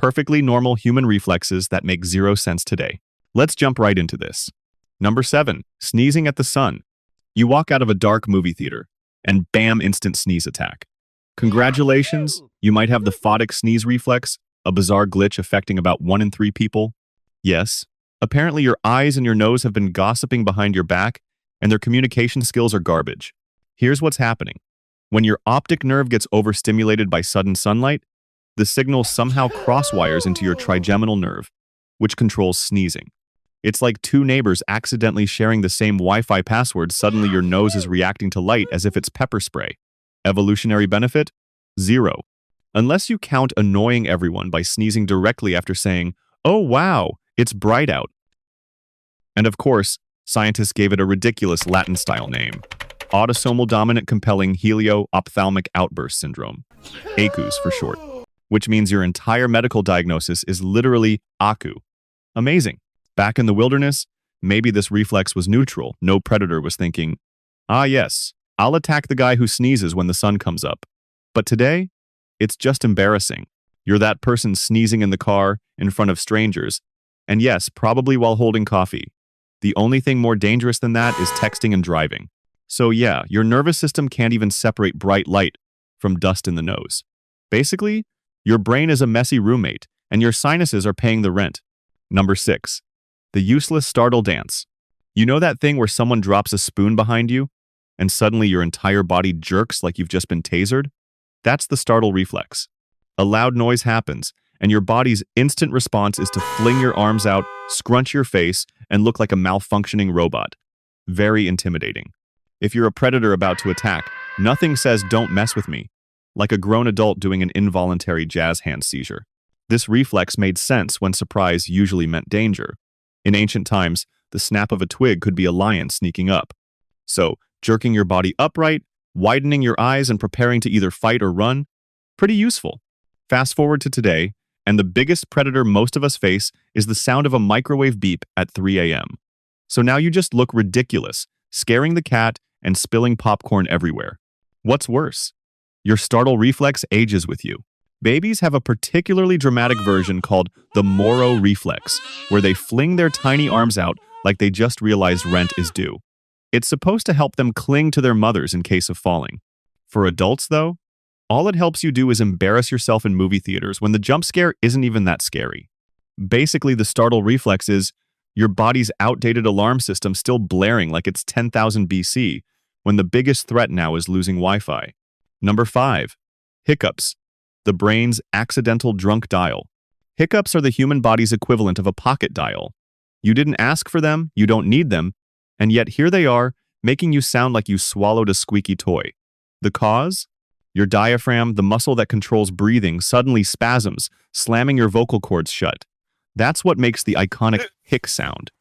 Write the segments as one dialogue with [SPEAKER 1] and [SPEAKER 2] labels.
[SPEAKER 1] Perfectly normal human reflexes that make zero sense today. Let's jump right into this. Number 7. Sneezing at the sun. You walk out of a dark movie theater, and bam, instant sneeze attack. Congratulations, you might have the photic sneeze reflex, a bizarre glitch affecting about 1 in 3 people. Yes, apparently your eyes and your nose have been gossiping behind your back, and their communication skills are garbage. Here's what's happening. When your optic nerve gets overstimulated by sudden sunlight, the signal somehow crosswires into your trigeminal nerve, which controls sneezing. It's like 2 neighbors accidentally sharing the same Wi-Fi password. Suddenly your nose is reacting to light as if it's pepper spray. Evolutionary benefit? 0. Unless you count annoying everyone by sneezing directly after saying, "Oh wow, it's bright out." And of course, scientists gave it a ridiculous Latin-style name. Autosomal dominant compelling helio-ophthalmic outburst syndrome. ACUS for short. Which means your entire medical diagnosis is literally ACU. Amazing. Back in the wilderness, maybe this reflex was neutral. No predator was thinking, "Ah yes, I'll attack the guy who sneezes when the sun comes up." But today, it's just embarrassing. You're that person sneezing in the car, in front of strangers, and yes, probably while holding coffee. The only thing more dangerous than that is texting and driving. So yeah, your nervous system can't even separate bright light from dust in the nose. Basically, your brain is a messy roommate, and your sinuses are paying the rent. Number 6. The useless startle dance. You know that thing where someone drops a spoon behind you, and suddenly your entire body jerks like you've just been tasered? That's the startle reflex. A loud noise happens, and your body's instant response is to fling your arms out, scrunch your face, and look like a malfunctioning robot. Very intimidating. If you're a predator about to attack, nothing says "don't mess with me," like a grown adult doing an involuntary jazz hand seizure. This reflex made sense when surprise usually meant danger. In ancient times, the snap of a twig could be a lion sneaking up. So, jerking your body upright, widening your eyes, and preparing to either fight or run, pretty useful. Fast forward to today, and the biggest predator most of us face is the sound of a microwave beep at 3 a.m. So now you just look ridiculous, scaring the cat and spilling popcorn everywhere. What's worse? Your startle reflex ages with you. Babies have a particularly dramatic version called the Moro reflex, where they fling their tiny arms out like they just realized rent is due. It's supposed to help them cling to their mothers in case of falling. For adults, though, all it helps you do is embarrass yourself in movie theaters when the jump scare isn't even that scary. Basically, the startle reflex is your body's outdated alarm system still blaring like it's 10,000 BC, when the biggest threat now is losing Wi-Fi. Number 5. Hiccups. The brain's accidental drunk dial. Hiccups are the human body's equivalent of a pocket dial. You didn't ask for them, you don't need them, and yet here they are, making you sound like you swallowed a squeaky toy. The cause? Your diaphragm, the muscle that controls breathing, suddenly spasms, slamming your vocal cords shut. That's what makes the iconic hic sound.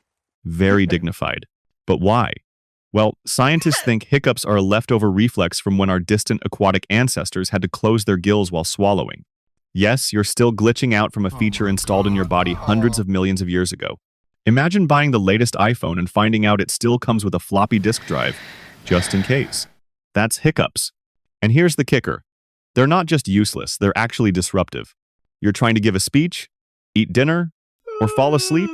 [SPEAKER 1] Very dignified. But why? Well, scientists think hiccups are a leftover reflex from when our distant aquatic ancestors had to close their gills while swallowing. Yes, you're still glitching out from a feature installed in your body hundreds of millions of years ago. Imagine buying the latest iPhone and finding out it still comes with a floppy disk drive, just in case. That's hiccups. And here's the kicker. They're not just useless, they're actually disruptive. You're trying to give a speech, eat dinner, or fall asleep,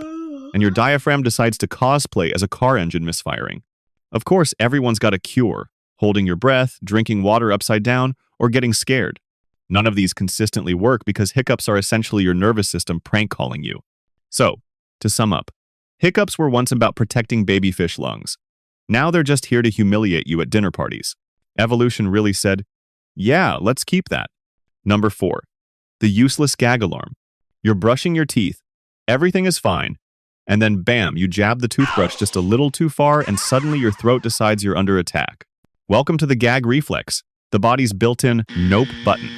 [SPEAKER 1] and your diaphragm decides to cosplay as a car engine misfiring. Of course, everyone's got a cure: holding your breath, drinking water upside down, or getting scared. None of these consistently work because hiccups are essentially your nervous system prank calling you. So, to sum up, hiccups were once about protecting baby fish lungs. Now they're just here to humiliate you at dinner parties. Evolution really said, yeah, let's keep that. Number 4. The useless gag alarm. You're brushing your teeth, everything is fine, and then bam, you jab the toothbrush just a little too far and suddenly your throat decides you're under attack. Welcome to the gag reflex, the body's built-in nope button.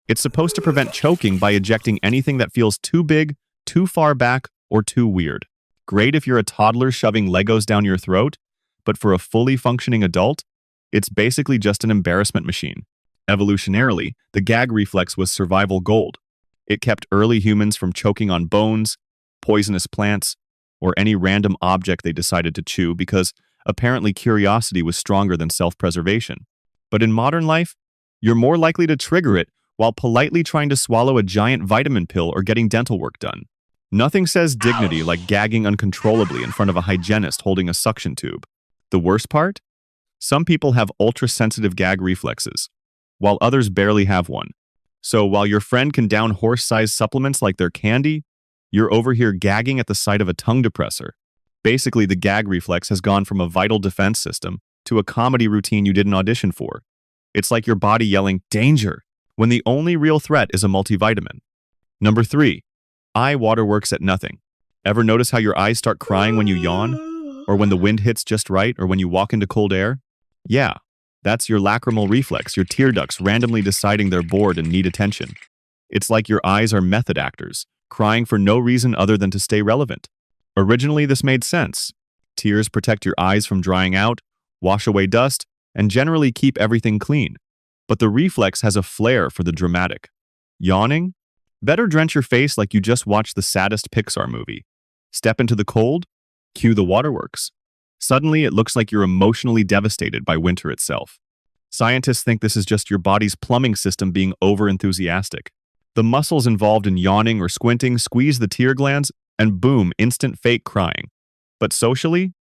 [SPEAKER 1] It's supposed to prevent choking by ejecting anything that feels too big, too far back, or too weird. Great if you're a toddler shoving Legos down your throat, but for a fully functioning adult, it's basically just an embarrassment machine. Evolutionarily, the gag reflex was survival gold. It kept early humans from choking on bones, poisonous plants, or any random object they decided to chew because apparently curiosity was stronger than self-preservation. But in modern life, you're more likely to trigger it while politely trying to swallow a giant vitamin pill or getting dental work done. Nothing says dignity like gagging uncontrollably in front of a hygienist holding a suction tube. The worst part? Some people have ultra-sensitive gag reflexes, while others barely have one. So while your friend can down horse-sized supplements like they're candy, you're over here gagging at the sight of a tongue depressor. Basically, the gag reflex has gone from a vital defense system to a comedy routine you didn't audition for. It's like your body yelling, "Danger!" when the only real threat is a multivitamin. Number 3. Eye waterworks at nothing. Ever notice how your eyes start crying when you yawn? Or when the wind hits just right? Or when you walk into cold air? Yeah, that's your lacrimal reflex, your tear ducts randomly deciding they're bored and need attention. It's like your eyes are method actors, crying for no reason other than to stay relevant. Originally, this made sense. Tears protect your eyes from drying out, wash away dust, and generally keep everything clean. But the reflex has a flair for the dramatic. Yawning? Better drench your face like you just watched the saddest Pixar movie. Step into the cold? Cue the waterworks. Suddenly, it looks like you're emotionally devastated by winter itself. Scientists think this is just your body's plumbing system being over-enthusiastic. The muscles involved in yawning or squinting squeeze the tear glands, and boom, instant fake crying. But socially,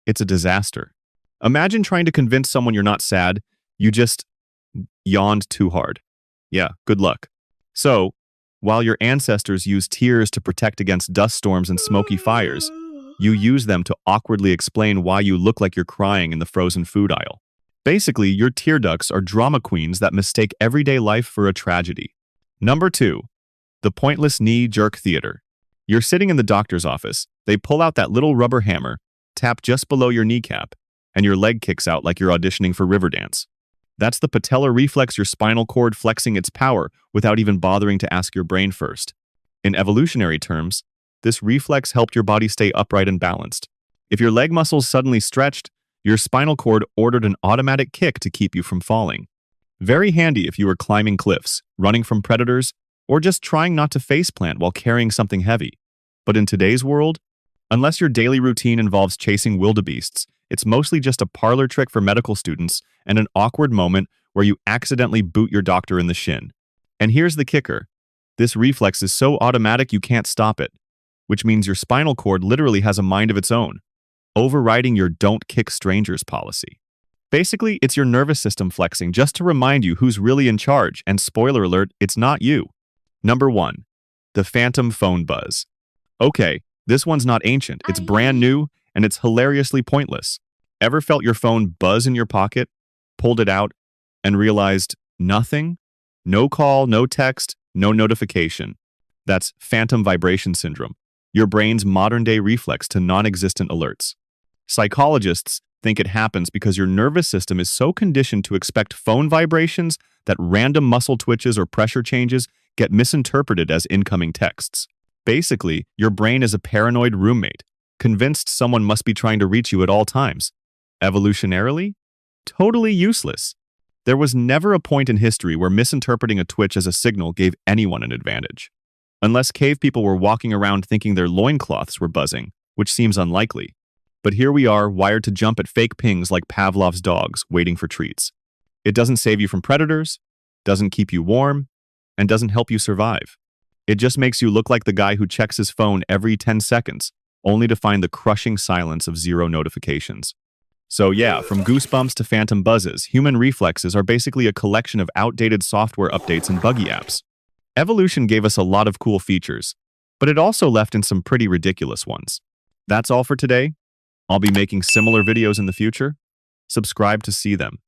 [SPEAKER 1] it's a disaster. Imagine trying to convince someone you're not sad, you just yawned too hard. Yeah, good luck. So, while your ancestors used tears to protect against dust storms and smoky fires, you use them to awkwardly explain why you look like you're crying in the frozen food aisle. Basically, your tear ducts are drama queens that mistake everyday life for a tragedy. Number 2. The pointless knee-jerk theater. You're sitting in the doctor's office, they pull out that little rubber hammer, tap just below your kneecap, and your leg kicks out like you're auditioning for Riverdance. That's the patellar reflex, your spinal cord flexing its power without even bothering to ask your brain first. In evolutionary terms, this reflex helped your body stay upright and balanced. If your leg muscles suddenly stretched, your spinal cord ordered an automatic kick to keep you from falling. Very handy if you were climbing cliffs, running from predators, or just trying not to faceplant while carrying something heavy. But in today's world, unless your daily routine involves chasing wildebeests, it's mostly just a parlor trick for medical students and an awkward moment where you accidentally boot your doctor in the shin. And here's the kicker. This reflex is so automatic you can't stop it, which means your spinal cord literally has a mind of its own, overriding your "don't kick strangers" policy. Basically, it's your nervous system flexing just to remind you who's really in charge, and spoiler alert, it's not you. Number 1. The phantom phone buzz. Okay, this one's not ancient, it's brand new, and it's hilariously pointless. Ever felt your phone buzz in your pocket, pulled it out, and realized nothing? No call, no text, no notification. That's phantom vibration syndrome, your brain's modern-day reflex to non-existent alerts. Psychologists think it happens because your nervous system is so conditioned to expect phone vibrations that random muscle twitches or pressure changes get misinterpreted as incoming texts. Basically, your brain is a paranoid roommate, convinced someone must be trying to reach you at all times. Evolutionarily? Totally useless. There was never a point in history where misinterpreting a twitch as a signal gave anyone an advantage. Unless cave people were walking around thinking their loincloths were buzzing, which seems unlikely. But here we are, wired to jump at fake pings like Pavlov's dogs, waiting for treats. It doesn't save you from predators, doesn't keep you warm, and doesn't help you survive. It just makes you look like the guy who checks his phone every 10 seconds, only to find the crushing silence of 0 notifications. So yeah, from goosebumps to phantom buzzes, human reflexes are basically a collection of outdated software updates and buggy apps. Evolution gave us a lot of cool features, but it also left in some pretty ridiculous ones. That's all for today. I'll be making similar videos in the future. Subscribe to see them.